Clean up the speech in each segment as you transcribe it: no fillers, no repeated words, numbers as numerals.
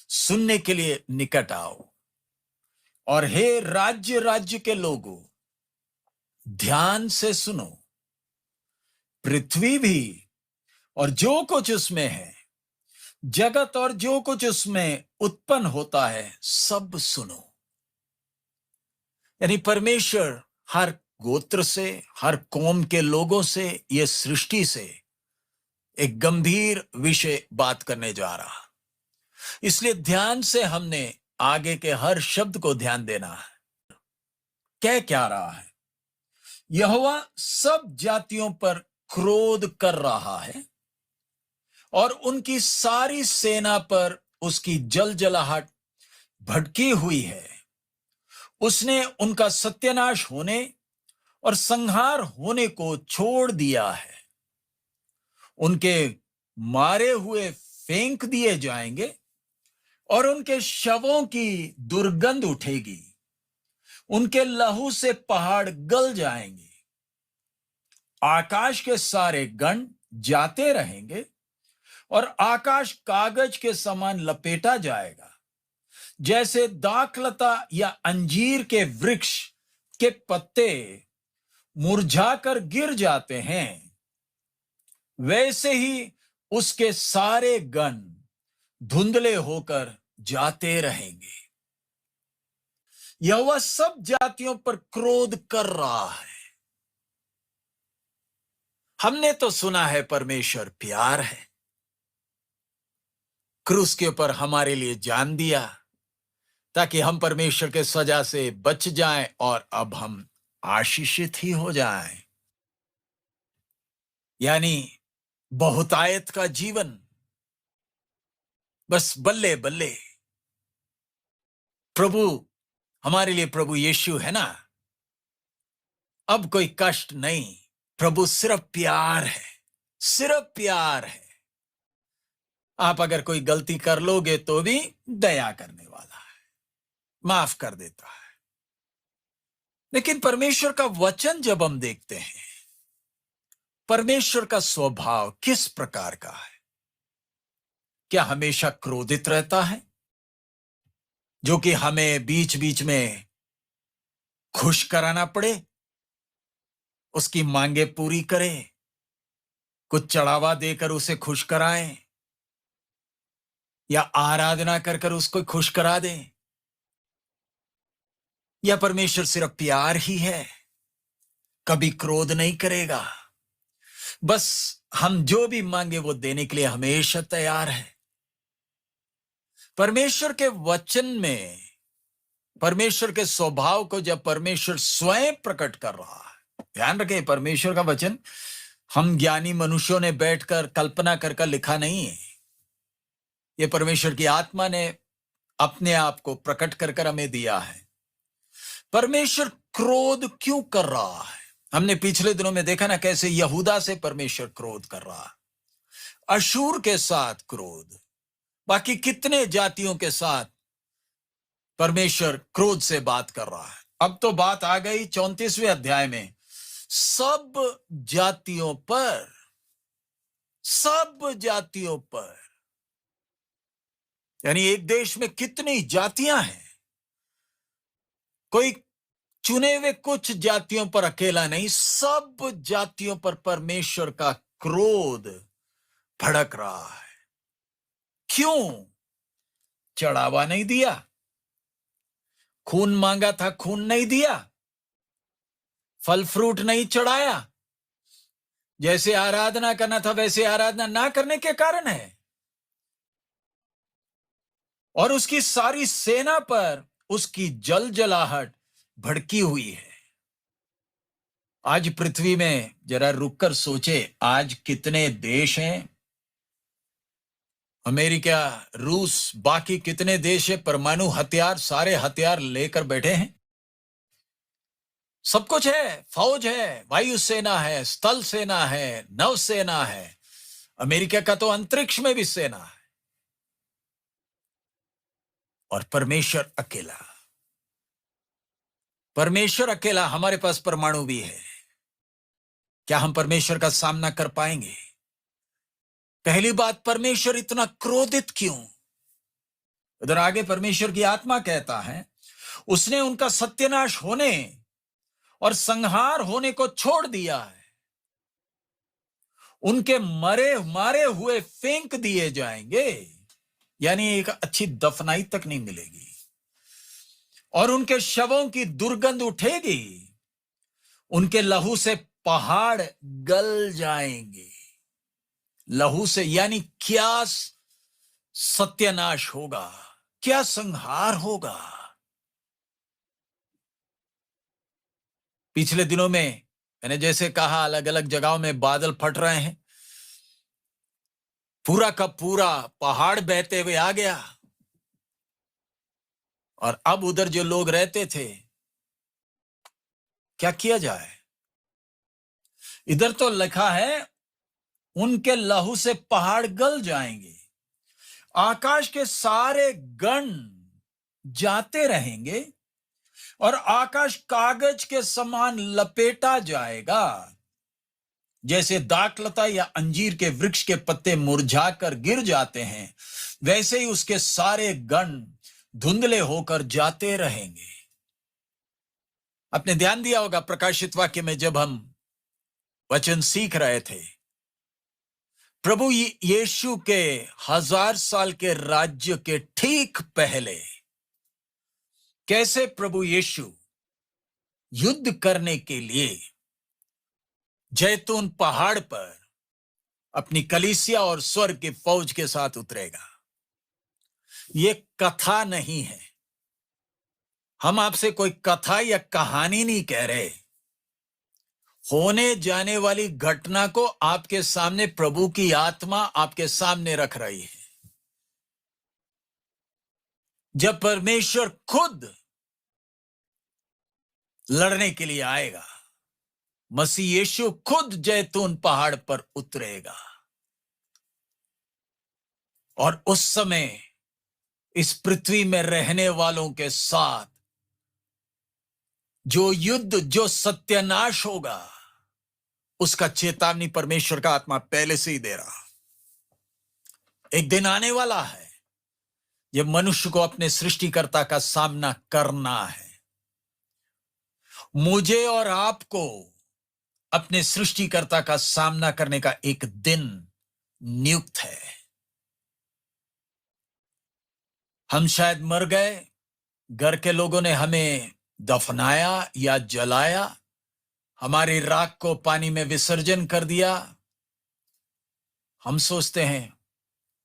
सुनने के लिए निकट आओ। और हे राज्य राज्य के लोगों, ध्यान से सुनो। पृथ्वी भी और जो कुछ उसमें है, जगत और जो कुछ उसमें उत्पन्न होता है, सब सुनो। यानी परमेश्वर हर गोत्र से, हर कौम के लोगों से, यह सृष्टि से एक गंभीर विषय बात करने जा रहा। इसलिए ध्यान से हमने आगे के हर शब्द को ध्यान देना है। कह क्या रहा है? यहोवा सब जातियों पर क्रोध कर रहा है और उनकी सारी सेना पर उसकी जलजलाहट भड़की हुई है। उसने उनका सत्यानाश होने और संहार होने को छोड़ दिया है। उनके मारे हुए फेंक दिए जाएंगे और उनके शवों की दुर्गंध उठेगी। उनके लहू से पहाड़ गल जाएंगे। आकाश के सारे गण जाते रहेंगे और आकाश कागज के समान लपेटा जाएगा। जैसे दाखलता या अंजीर के वृक्ष के पत्ते मुरझाकर गिर जाते हैं, वैसे ही उसके सारे गण धुंधले होकर जाते रहेंगे। यहोवा सब जातियों पर क्रोध कर रहा है। हमने तो सुना है परमेश्वर प्यार है, क्रूस के ऊपर हमारे लिए जान दिया ताकि हम परमेश्वर के सजा से बच जाएं और अब हम आशीषित ही हो जाएं। यानी बहुतायत का जीवन, बस बल्ले बल्ले। प्रभु हमारे लिए प्रभु यीशु है ना, अब कोई कष्ट नहीं। प्रभु सिर्फ प्यार है, सिर्फ प्यार है। आप अगर कोई गलती कर लोगे तो भी दया करने वाला है, माफ कर देता है। लेकिन परमेश्वर का वचन जब हम देखते हैं, परमेश्वर का स्वभाव किस प्रकार का है? क्या हमेशा क्रोधित रहता है, जो कि हमें बीच बीच में खुश कराना पड़े, उसकी मांगे पूरी करें, कुछ चढ़ावा देकर उसे खुश कराएं या आराधना कर कर उसको खुश करा दें? या परमेश्वर सिर्फ प्यार ही है, कभी क्रोध नहीं करेगा, बस हम जो भी मांगे वो देने के लिए हमेशा तैयार है? परमेश्वर के वचन में परमेश्वर के स्वभाव को जब परमेश्वर स्वयं प्रकट कर रहा है, ध्यान रखें, परमेश्वर का वचन हम ज्ञानी मनुष्यों ने बैठकर कल्पना कर लिखा नहीं है। यह परमेश्वर की आत्मा ने अपने आप को प्रकट कर हमें दिया है। परमेश्वर क्रोध क्यों कर रहा है? हमने पिछले दिनों में देखा ना कैसे यहूदा से परमेश्वर क्रोध कर रहा है, अशूर के साथ क्रोध, बाकी कितने जातियों के साथ परमेश्वर क्रोध से बात कर रहा है। अब तो बात आ गई 34वें अध्याय में सब जातियों पर, सब जातियों पर। यानी एक देश में कितनी जातियां हैं, कोई चुने हुए कुछ जातियों पर अकेला नहीं, सब जातियों पर परमेश्वर का क्रोध भड़क रहा है। क्यों? चढ़ावा नहीं दिया, खून मांगा था, खून नहीं दिया, फल फ्रूट नहीं चढ़ाया, जैसे आराधना करना था वैसे आराधना ना करने के कारण है। और उसकी सारी सेना पर उसकी जलजलाहट भड़की हुई है। आज पृथ्वी में जरा रुककर सोचे, आज कितने देश हैं, अमेरिका, रूस, बाकी कितने देश है, परमाणु हथियार, सारे हथियार लेकर बैठे हैं। सब कुछ है, फौज है, वायुसेना है, स्थल सेना है, नौसेना है, अमेरिका का तो अंतरिक्ष में भी सेना है। और परमेश्वर अकेला, परमेश्वर अकेला, हमारे पास परमाणु भी है। क्या हम परमेश्वर का सामना कर पाएंगे? पहली बात, परमेश्वर इतना क्रोधित क्यों? उधर आगे परमेश्वर की आत्मा कहता है, उसने उनका सत्यानाश होने और संहार होने को छोड़ दिया है। उनके मरे मारे हुए फेंक दिए जाएंगे, यानी एक अच्छी दफनाई तक नहीं मिलेगी, और उनके शवों की दुर्गंध उठेगी। उनके लहू से पहाड़ गल जाएंगे। लहू से यानी क्या सत्यानाश होगा, क्या संहार होगा। पिछले दिनों में मैंने जैसे कहा, अलग अलग जगहों में बादल फट रहे हैं, पूरा का पूरा पहाड़ बहते हुए आ गया, और अब उधर जो लोग रहते थे, क्या किया जाए। इधर तो लिखा है उनके लहू से पहाड़ गल जाएंगे, आकाश के सारे गण जाते रहेंगे, और आकाश कागज के समान लपेटा जाएगा। जैसे दाखलता या अंजीर के वृक्ष के पत्ते मुरझाकर गिर जाते हैं, वैसे ही उसके सारे गण धुंधले होकर जाते रहेंगे। आपने ध्यान दिया होगा प्रकाशित वाक्य में, जब हम वचन सीख रहे थे, प्रभु यीशु के 1000 साल के राज्य के ठीक पहले कैसे प्रभु यीशु युद्ध करने के लिए जैतून पहाड़ पर अपनी कलीसिया और स्वर्ग की फौज के साथ उतरेगा। ये कथा नहीं है, हम आपसे कोई कथा या कहानी नहीं कह रहे। होने जाने वाली घटना को आपके सामने प्रभु की आत्मा आपके सामने रख रही है। जब परमेश्वर खुद लड़ने के लिए आएगा, मसीह यीशु खुद जैतून पहाड़ पर उतरेगा, और उस समय इस पृथ्वी में रहने वालों के साथ जो युद्ध, जो सत्यानाश होगा, उसका चेतावनी परमेश्वर का आत्मा पहले से ही दे रहा। एक दिन आने वाला है जब मनुष्य को अपने सृष्टिकर्ता का सामना करना है। मुझे और आपको अपने सृष्टिकर्ता का सामना करने का एक दिन नियुक्त है। हम शायद मर गए, घर के लोगों ने हमें दफनाया या जलाया, हमारी राख को पानी में विसर्जन कर दिया। हम सोचते हैं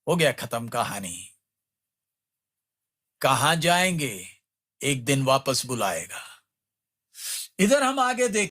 हो गया खत्म कहानी। कहां जाएंगे, एक दिन वापस बुलाएगा। इधर हम आगे देख